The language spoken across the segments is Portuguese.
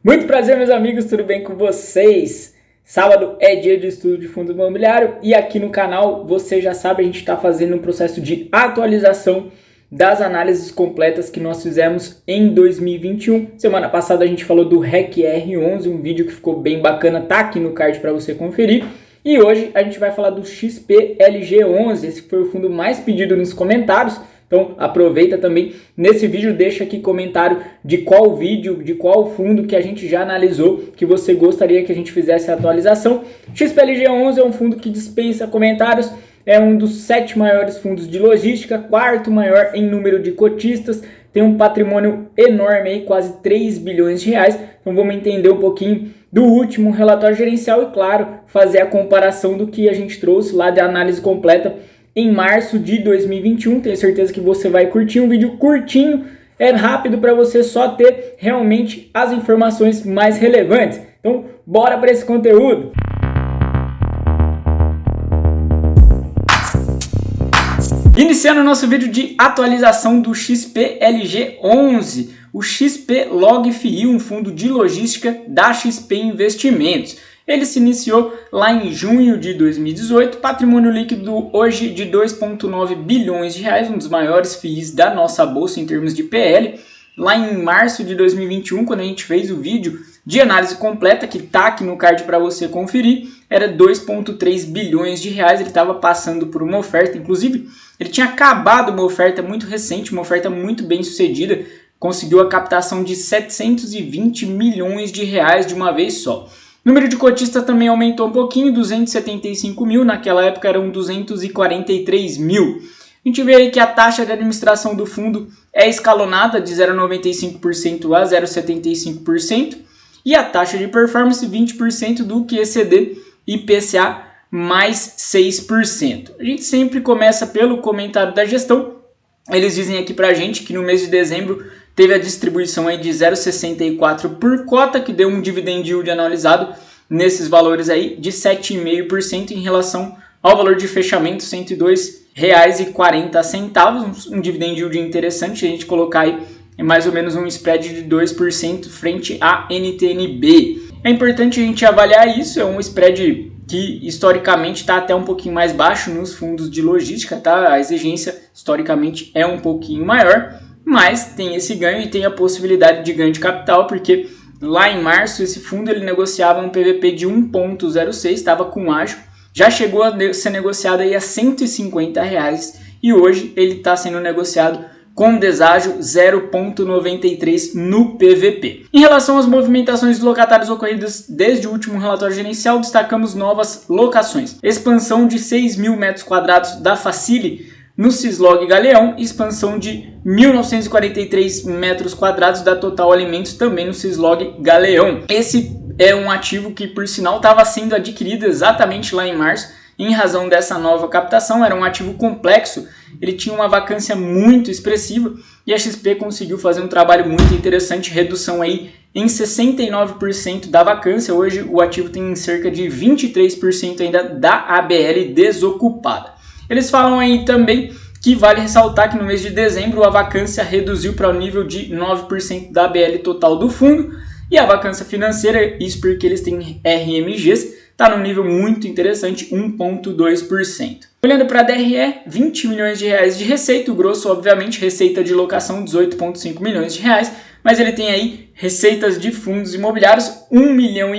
Muito prazer, meus amigos, tudo bem com vocês? Sábado é dia de estudo de fundo imobiliário e aqui no canal, você já sabe, a gente está fazendo um processo de atualização das análises completas que nós fizemos em 2021. Semana passada a gente falou do REC R11, um vídeo que ficou bem bacana, tá aqui no card para você conferir. E hoje a gente vai falar do XP-LG11, esse foi o fundo mais pedido nos comentários. Então aproveita também, nesse vídeo deixa aqui comentário de qual vídeo, de qual fundo que a gente já analisou, que você gostaria que a gente fizesse a atualização. XP-LG11 é um fundo que dispensa comentários, é um dos 7 maiores fundos de logística, 4º maior em número de cotistas, tem um patrimônio enorme aí, quase 3 bilhões de reais. Então vamos entender um pouquinho do último relatório gerencial e, claro, fazer a comparação do que a gente trouxe lá de análise completa em março de 2021, tenho certeza que você vai curtir, um vídeo curtinho, é rápido para você só ter realmente as informações mais relevantes. Então, bora para esse conteúdo! Iniciando o nosso vídeo de atualização do XP-LG11, o XP LogFI, um fundo de logística da XP Investimentos. Ele se iniciou lá em junho de 2018, patrimônio líquido hoje de 2,9 bilhões de reais, um dos maiores FIIs da nossa bolsa em termos de PL. Lá em março de 2021, quando a gente fez o vídeo de análise completa, que está aqui no card para você conferir, era 2,3 bilhões de reais, ele estava passando por uma oferta, inclusive ele tinha acabado uma oferta muito recente, uma oferta muito bem sucedida, conseguiu a captação de 720 milhões de reais de uma vez só. O número de cotistas também aumentou um pouquinho, 275 mil, naquela época eram 243 mil. A gente vê aí que a taxa de administração do fundo é escalonada de 0,95% a 0,75% e a taxa de performance 20% do QCD IPCA mais 6%. A gente sempre começa pelo comentário da gestão. Eles dizem aqui pra gente que no mês de dezembro teve a distribuição aí de 0,64 por cota, que deu um dividend yield analisado nesses valores aí de 7,5% em relação ao valor de fechamento, R$ 102,40. Um dividend yield interessante, a gente colocar aí mais ou menos um spread de 2% frente à NTNB. É importante a gente avaliar isso, é um spread que historicamente está até um pouquinho mais baixo nos fundos de logística, tá? A exigência historicamente é um pouquinho maior, mas tem esse ganho e tem a possibilidade de ganho de capital, porque lá em março esse fundo ele negociava um PVP de 1,06, estava com ágio, já chegou a ser negociado aí a R$ 150 e hoje ele está sendo negociado com deságio 0,93 no PVP. Em relação às movimentações de locatários ocorridas desde o último relatório gerencial, destacamos novas locações. Expansão de 6 mil metros quadrados da Facile no Cislog Galeão, expansão de 1.943 metros quadrados da Total Alimentos também no Cislog Galeão. Esse é um ativo que, por sinal, estava sendo adquirido exatamente lá em março, em razão dessa nova captação. Era um ativo complexo, ele tinha uma vacância muito expressiva e a XP conseguiu fazer um trabalho muito interessante, redução aí em 69% da vacância. Hoje o ativo tem cerca de 23% ainda da ABL desocupada. Eles falam aí também que vale ressaltar que no mês de dezembro a vacância reduziu para o nível de 9% da ABL total do fundo e a vacância financeira, isso porque eles têm RMGs, está num nível muito interessante, 1,2%. Olhando para a DRE, 20 milhões de reais de receita, o grosso obviamente receita de locação 18,5 milhões de reais, mas ele tem aí receitas de fundos imobiliários 1,5 milhão.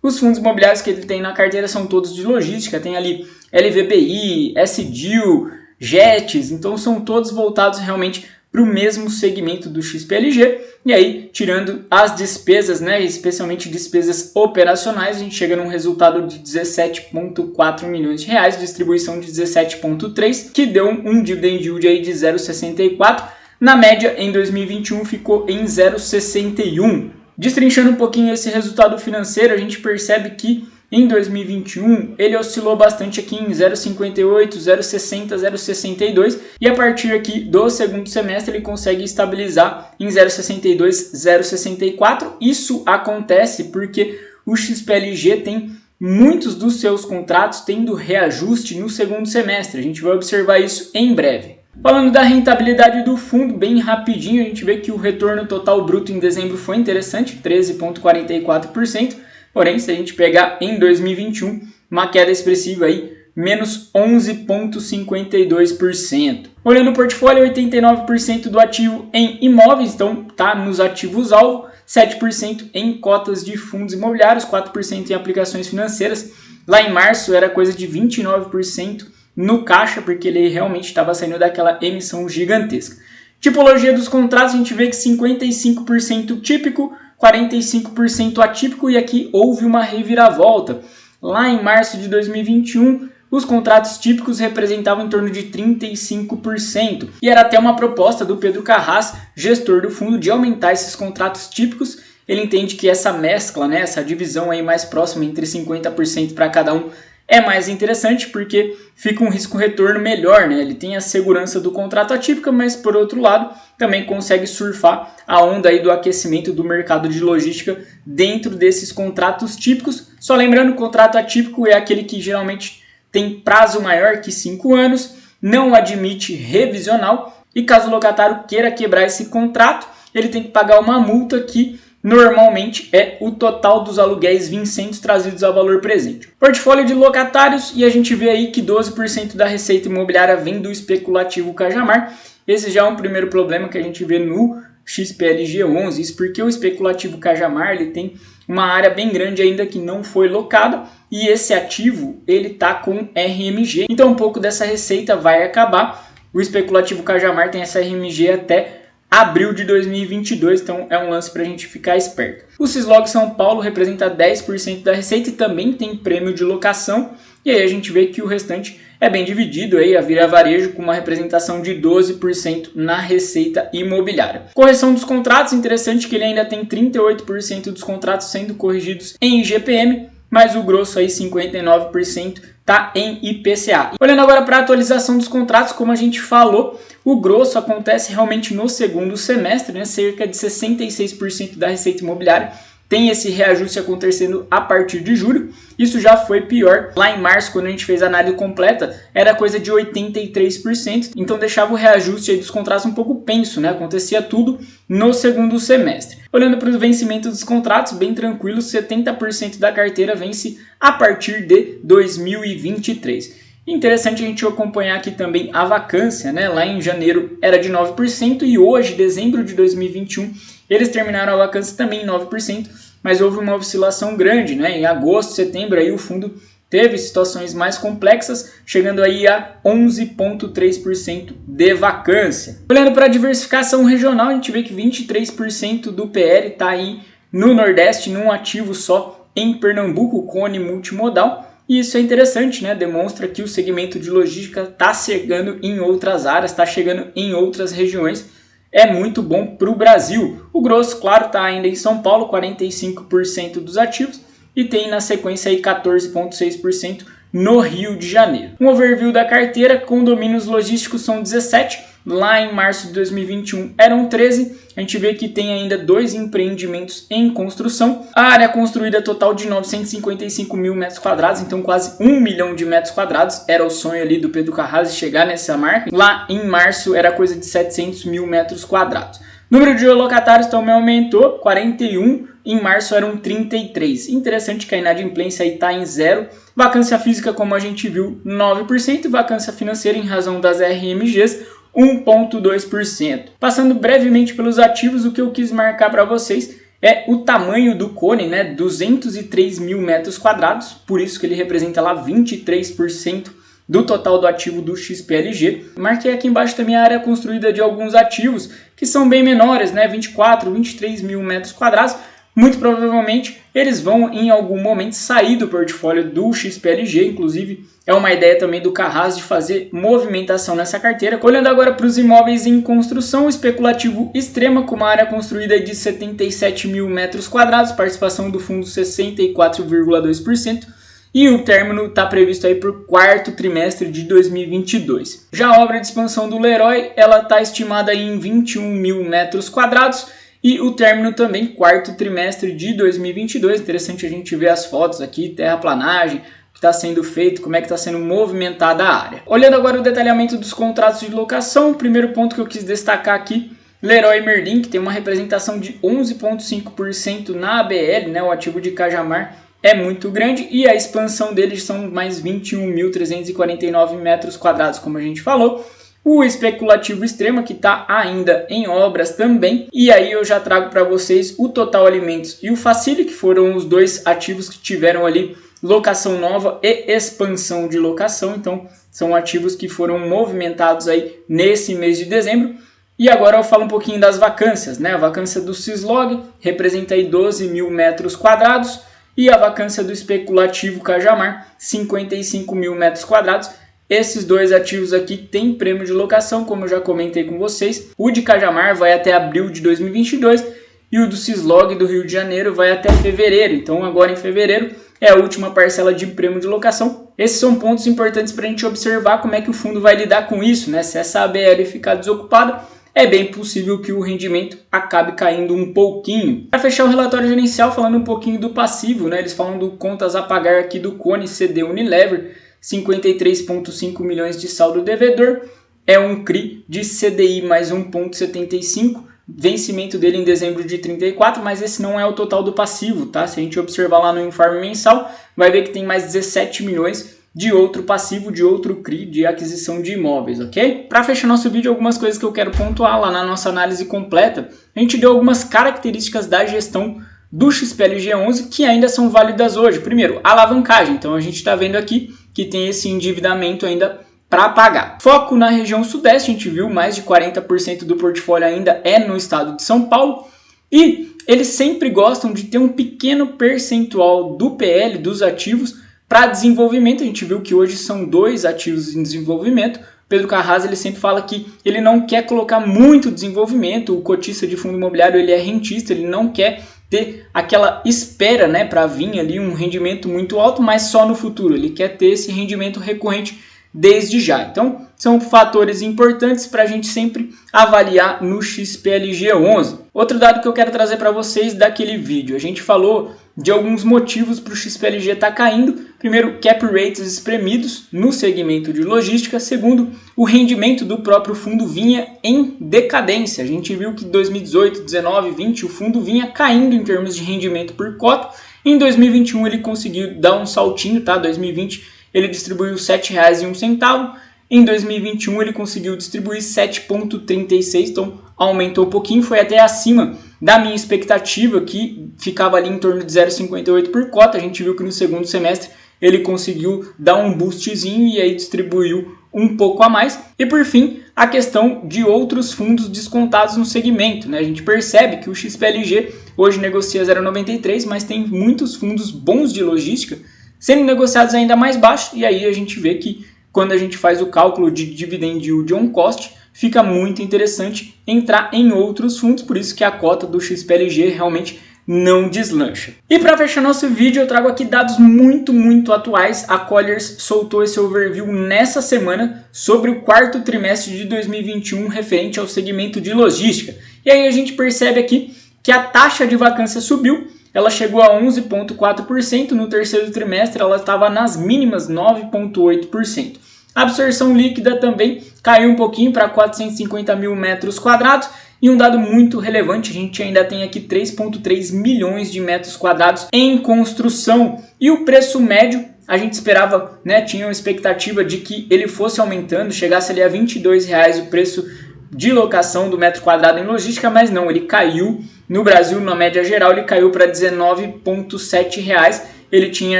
Os fundos imobiliários que ele tem na carteira são todos de logística, tem ali LVBI, SDIL, JETs, então são todos voltados realmente para o mesmo segmento do XPLG. E aí, tirando as despesas, né, especialmente despesas operacionais, a gente chega num resultado de 17,4 milhões de reais, distribuição de 17,3, que deu um dividend yield aí de 0,64. Na média, em 2021, ficou em 0,61. Destrinchando um pouquinho esse resultado financeiro, a gente percebe que em 2021 ele oscilou bastante aqui em 0,58, 0,60, 0,62 e a partir aqui do segundo semestre ele consegue estabilizar em 0,62, 0,64. Isso acontece porque o XPLG tem muitos dos seus contratos tendo reajuste no segundo semestre. A gente vai observar isso em breve. Falando da rentabilidade do fundo, bem rapidinho, a gente vê que o retorno total bruto em dezembro foi interessante, 13,44%, porém, se a gente pegar em 2021, uma queda expressiva aí, menos 11,52%. Olhando o portfólio, 89% do ativo em imóveis, então tá nos ativos-alvo, 7% em cotas de fundos imobiliários, 4% em aplicações financeiras. Lá em março era coisa de 29% no caixa, porque ele realmente estava saindo daquela emissão gigantesca. Tipologia dos contratos, a gente vê que 55% típico, 45% atípico, e aqui houve uma reviravolta. Lá em março de 2021, os contratos típicos representavam em torno de 35%. E era até uma proposta do Pedro Carras, gestor do fundo, de aumentar esses contratos típicos. Ele entende que essa mescla, né, essa divisão aí mais próxima entre 50% para cada um, é mais interessante porque fica um risco-retorno melhor, né? Ele tem a segurança do contrato atípico, mas por outro lado também consegue surfar a onda aí do aquecimento do mercado de logística dentro desses contratos típicos. Só lembrando, o contrato atípico é aquele que geralmente tem prazo maior que 5 anos, não admite revisional e caso o locatário queira quebrar esse contrato, ele tem que pagar uma multa que normalmente é o total dos aluguéis vincentes trazidos a valor presente. Portfólio de locatários, e a gente vê aí que 12% da receita imobiliária vem do especulativo Cajamar. Esse já é um primeiro problema que a gente vê no XPLG 11, isso porque o especulativo Cajamar ele tem uma área bem grande ainda que não foi locada e esse ativo ele está com RMG, então um pouco dessa receita vai acabar. O especulativo Cajamar tem essa RMG até abril de 2022, então é um lance para a gente ficar esperto. O Cislog São Paulo representa 10% da receita e também tem prêmio de locação, e aí a gente vê que o restante é bem dividido, aí a Vira Varejo com uma representação de 12% na receita imobiliária. Correção dos contratos, interessante que ele ainda tem 38% dos contratos sendo corrigidos em IGPM, mas o grosso aí 59% está em IPCA. Olhando agora para a atualização dos contratos, como a gente falou, o grosso acontece realmente no segundo semestre, né? Cerca de 66% da receita imobiliária tem esse reajuste acontecendo a partir de julho. Isso já foi pior. Lá em março, quando a gente fez a análise completa, era coisa de 83%. Então deixava o reajuste aí dos contratos um pouco penso, né? Acontecia tudo no segundo semestre. Olhando para os vencimentos dos contratos, bem tranquilo, 70% da carteira vence a partir de 2023. Interessante a gente acompanhar aqui também a vacância, né? Lá em janeiro era de 9% e hoje, dezembro de 2021, eles terminaram a vacância também em 9%, mas houve uma oscilação grande, né? Em agosto, setembro, aí o fundo teve situações mais complexas, chegando aí a 11,3% de vacância. Olhando para a diversificação regional, a gente vê que 23% do PL está aí no Nordeste, num ativo só em Pernambuco, Cone Multimodal. E isso é interessante, né? Demonstra que o segmento de logística está chegando em outras áreas, está chegando em outras regiões. É muito bom para o Brasil. O grosso, claro, está ainda em São Paulo, 45% dos ativos. E tem na sequência aí 14,6% no Rio de Janeiro. Um overview da carteira, condomínios logísticos são 17, lá em março de 2021 eram 13, a gente vê que tem ainda 2 empreendimentos em construção, a área construída total de 955 mil metros quadrados, então quase 1 milhão de metros quadrados, era o sonho ali do Pedro Carras chegar nessa marca, lá em março era coisa de 700 mil metros quadrados. Número de locatários também aumentou, 41, em março eram 33. Interessante que a inadimplência aí está em 0. Vacância física, como a gente viu, 9%. Vacância financeira, em razão das RMGs, 1,2%. Passando brevemente pelos ativos, o que eu quis marcar para vocês é o tamanho do Cone, né? 203 mil metros quadrados, por isso que ele representa lá 23% do total do ativo do XPLG. Marquei aqui embaixo também a área construída de alguns ativos que são bem menores, né? 24, 23 mil metros quadrados. Muito provavelmente eles vão em algum momento sair do portfólio do XPLG, inclusive é uma ideia também do Carras de fazer movimentação nessa carteira. Olhando agora para os imóveis em construção, especulativo Extrema, com uma área construída de 77 mil metros quadrados, participação do fundo 64,2%. E o término está previsto aí para o quarto trimestre de 2022. Já a obra de expansão do Leroy, ela está estimada em 21 mil metros quadrados e o término também quarto trimestre de 2022. Interessante a gente ver as fotos aqui, terraplanagem, que está sendo feito, como é que está sendo movimentada a área. Olhando agora o detalhamento dos contratos de locação, o primeiro ponto que eu quis destacar aqui, Leroy Merlin, que tem uma representação de 11,5% na ABL, né, o ativo de Cajamar é muito grande, e a expansão deles são mais 21.349 metros quadrados, como a gente falou. O especulativo extrema, que está ainda em obras também. E aí eu já trago para vocês o Total Alimentos e o Facile, que foram os dois ativos que tiveram ali locação nova e expansão de locação. Então são ativos que foram movimentados aí nesse mês de dezembro. E agora eu falo um pouquinho das vacâncias, né? A vacância do Cislog representa aí 12 mil metros quadrados e a vacância do especulativo Cajamar, 55 mil metros quadrados. Esses dois ativos aqui têm prêmio de locação, como eu já comentei com vocês. O de Cajamar vai até abril de 2022 e o do Cislog do Rio de Janeiro vai até fevereiro. Então agora em fevereiro é a última parcela de prêmio de locação. Esses são pontos importantes para a gente observar como é que o fundo vai lidar com isso, né? Se essa ABL ficar desocupada, é bem possível que o rendimento acabe caindo um pouquinho. Para fechar o relatório gerencial, falando um pouquinho do passivo, né? Eles falam do contas a pagar aqui do Cone CD Unilever, 53,5 milhões de saldo devedor, é um CRI de CDI mais 1,75, vencimento dele em dezembro de 34, mas esse não é o total do passivo, tá? Se a gente observar lá no informe mensal, vai ver que tem mais 17 milhões de outro passivo, de outro CRI, de aquisição de imóveis, ok? Para fechar nosso vídeo, algumas coisas que eu quero pontuar lá na nossa análise completa. A gente deu algumas características da gestão do XPLG11 que ainda são válidas hoje. Primeiro, alavancagem. Então a gente está vendo aqui que tem esse endividamento ainda para pagar. Foco na região sudeste, a gente viu mais de 40% do portfólio ainda é no estado de São Paulo. E eles sempre gostam de ter um pequeno percentual do PL, dos ativos, para desenvolvimento. A gente viu que hoje são 2 ativos em desenvolvimento. Pedro Carrasco ele sempre fala que ele não quer colocar muito desenvolvimento. O cotista de fundo imobiliário ele é rentista, ele não quer ter aquela espera, né, para vir ali um rendimento muito alto, mas só no futuro. Ele quer ter esse rendimento recorrente desde já. Então, são fatores importantes para a gente sempre avaliar no XPLG11. Outro dado que eu quero trazer para vocês daquele vídeo. A gente falou de alguns motivos para o XPLG estar caindo. Primeiro, cap rates espremidos no segmento de logística. Segundo, o rendimento do próprio fundo vinha em decadência. A gente viu que em 2018, 19, 20 o fundo vinha caindo em termos de rendimento por cota. Em 2021 ele conseguiu dar um saltinho, tá? 2020 ele distribuiu R$ 7,01. Em 2021 ele conseguiu distribuir 7,36, então aumentou um pouquinho, foi até acima da minha expectativa, que ficava ali em torno de 0,58 por cota. A gente viu que no segundo semestre ele conseguiu dar um boostzinho e aí distribuiu um pouco a mais. E por fim, a questão de outros fundos descontados no segmento, né? A gente percebe que o XPLG hoje negocia 0,93, mas tem muitos fundos bons de logística sendo negociados ainda mais baixo, e aí a gente vê que quando a gente faz o cálculo de dividend yield on cost, fica muito interessante entrar em outros fundos, por isso que a cota do XPLG realmente não deslancha. E para fechar nosso vídeo, eu trago aqui dados muito atuais. A Colliers soltou esse overview nessa semana sobre o quarto trimestre de 2021 referente ao segmento de logística. E aí a gente percebe aqui que a taxa de vacância subiu. Ela chegou a 11,4%, no terceiro trimestre ela estava nas mínimas 9,8%. A absorção líquida também caiu um pouquinho para 450 mil metros quadrados. E um dado muito relevante, a gente ainda tem aqui 3,3 milhões de metros quadrados em construção. E o preço médio, a gente esperava, né, tinha uma expectativa de que ele fosse aumentando, chegasse ali a R$ 22,00 o preço de locação do metro quadrado em logística, mas não, ele caiu. No Brasil, na média geral, ele caiu para R$ 19,7. Ele tinha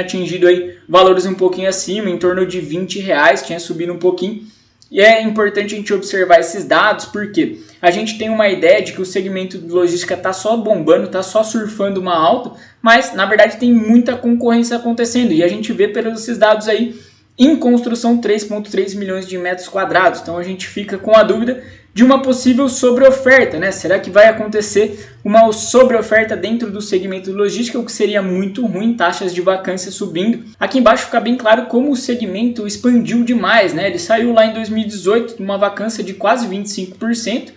atingido aí valores um pouquinho acima, em torno de R$ 20,00, tinha subido um pouquinho. E é importante a gente observar esses dados, porque a gente tem uma ideia de que o segmento de logística está só bombando, está só surfando uma alta, mas na verdade tem muita concorrência acontecendo. E a gente vê pelos esses dados aí, em construção 3,3 milhões de metros quadrados. Então a gente fica com a dúvida de uma possível sobreoferta, né? Será que vai acontecer uma sobreoferta dentro do segmento de logística, o que seria muito ruim, taxas de vacância subindo. Aqui embaixo fica bem claro como o segmento expandiu demais, né? Ele saiu lá em 2018 de uma vacância de quase 25%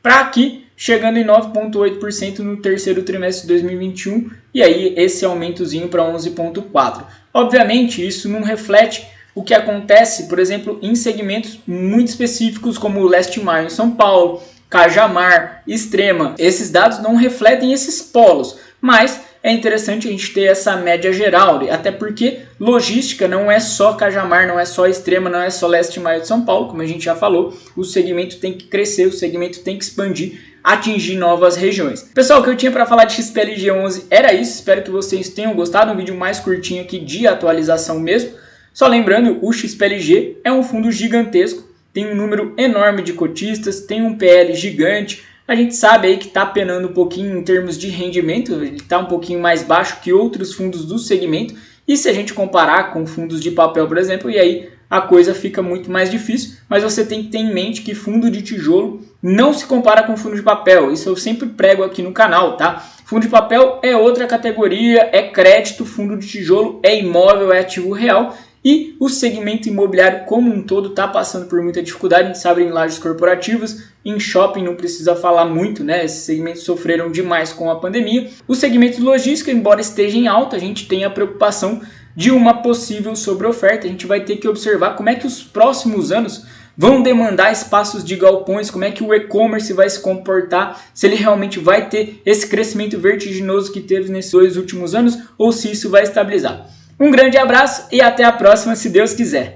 para aqui chegando em 9,8% no terceiro trimestre de 2021 e aí esse aumentozinho para 11,4%. Obviamente, isso não reflete o que acontece, por exemplo, em segmentos muito específicos como o Last Mile em São Paulo, Cajamar, Extrema. Esses dados não refletem esses polos, mas é interessante a gente ter essa média geral, até porque logística não é só Cajamar, não é só Extrema, não é só Last Mile de São Paulo, como a gente já falou, o segmento tem que crescer, o segmento tem que expandir, atingir novas regiões. Pessoal, o que eu tinha para falar de XPLG 11 era isso, espero que vocês tenham gostado, um vídeo mais curtinho aqui de atualização mesmo. Só lembrando, o XPLG é um fundo gigantesco, tem um número enorme de cotistas, tem um PL gigante, a gente sabe aí que está penando um pouquinho em termos de rendimento, ele está um pouquinho mais baixo que outros fundos do segmento, e se a gente comparar com fundos de papel, por exemplo, e aí a coisa fica muito mais difícil, mas você tem que ter em mente que fundo de tijolo não se compara com fundo de papel, isso eu sempre prego aqui no canal, tá? Fundo de papel é outra categoria, é crédito, fundo de tijolo é imóvel, é ativo real, e o segmento imobiliário como um todo está passando por muita dificuldade, a gente sabe em lajes corporativas, em shopping não precisa falar muito, né? Esses segmentos sofreram demais com a pandemia. O segmento de logística, embora esteja em alta, a gente tem a preocupação de uma possível sobreoferta. A gente vai ter que observar como é que os próximos anos vão demandar espaços de galpões, como é que o e-commerce vai se comportar, se ele realmente vai ter esse crescimento vertiginoso que teve nesses 2 últimos anos ou se isso vai estabilizar. Um grande abraço e até a próxima, se Deus quiser.